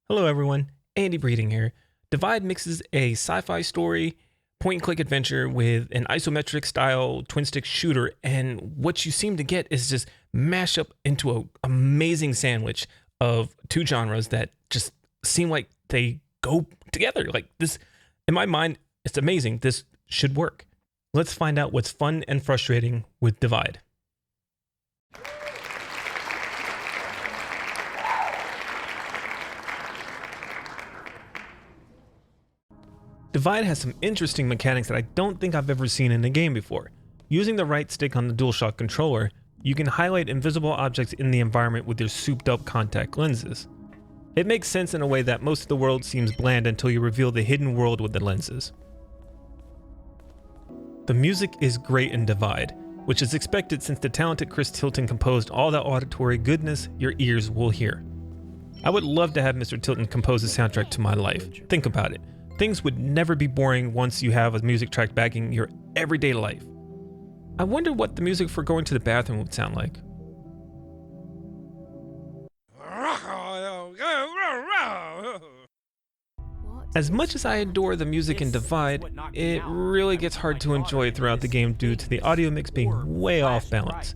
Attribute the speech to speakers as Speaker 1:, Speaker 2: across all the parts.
Speaker 1: Hello everyone, Andy Breeding here. Divide mixes a sci-fi story, point-and-click adventure with an isometric style twin-stick shooter, and what you seem to get is just mashed up into an amazing sandwich of two genres that just seem like they go together. Like this, in my mind, it's amazing. This should work. Let's find out what's fun and frustrating with Divide. Divide has some interesting mechanics that I don't think I've ever seen in a game before. Using the right stick on the DualShock controller, you can highlight invisible objects in the environment with your souped up contact lenses. It makes sense in a way that most of the world seems bland until you reveal the hidden world with the lenses. The music is great in Divide, which is expected since the talented Chris Tilton composed all the auditory goodness your ears will hear. I would love to have Mr. Tilton compose a soundtrack to my life. Think about it. Things would never be boring once you have a music track backing your everyday life. I wonder what the music for going to the bathroom would sound like. As much as I adore the music in Divide, it really gets hard to enjoy throughout the game due to the audio mix being way off balance.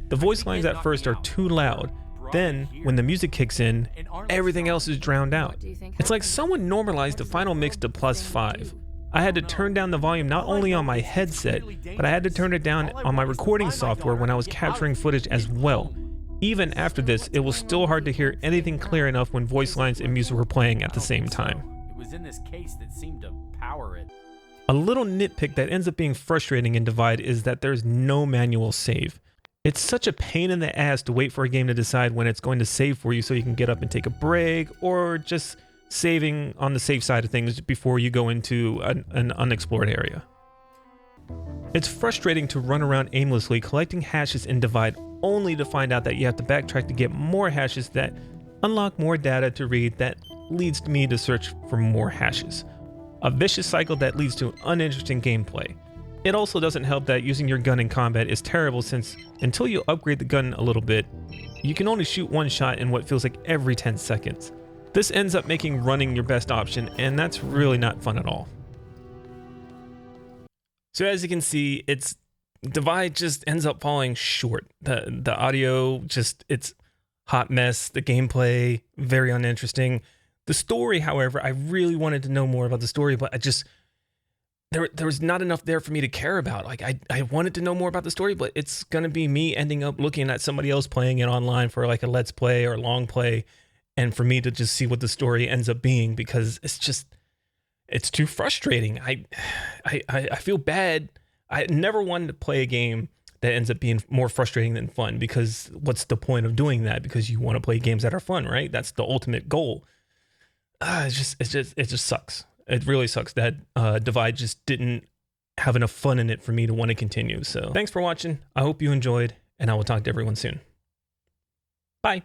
Speaker 1: The voice lines at first are too loud. Then, when the music kicks in, everything else is drowned out. It's like someone normalized the final mix to +5. I had to turn down the volume not only on my headset, but I had to turn it down on my recording software when I was capturing footage as well. Even after this, it was still hard to hear anything clear enough when voice lines and music were playing at the same time.
Speaker 2: It was in this case that seemed to power it.
Speaker 1: A little nitpick that ends up being frustrating in Divide is that there's no manual save. It's such a pain in the ass to wait for a game to decide when it's going to save for you so you can get up and take a break, or just saving on the safe side of things before you go into an unexplored area. It's frustrating to run around aimlessly collecting hashes in Divide only to find out that you have to backtrack to get more hashes that unlock more data to read that leads me to search for more hashes. A vicious cycle that leads to uninteresting gameplay. It also doesn't help that using your gun in combat is terrible since until you upgrade the gun a little bit, you can only shoot one shot in what feels like every 10 seconds. This ends up making running your best option, and that's really not fun at all. So as you can see, Divide just ends up falling short. The audio it's hot mess, the gameplay very uninteresting. The story, however, I really wanted to know more about the story, but there was not enough there for me to care about. Like I wanted to know more about the story, but it's gonna be me ending up looking at somebody else playing it online for like a let's play or long play, and for me to just see what the story ends up being, because it's too frustrating. I feel bad. I never wanted to play a game that ends up being more frustrating than fun, because what's the point of doing that? Because you want to play games that are fun, right? That's the ultimate goal. It just sucks. It really sucks that Divide just didn't have enough fun in it for me to want to continue. So thanks for watching. I hope you enjoyed, and I will talk to everyone soon. Bye.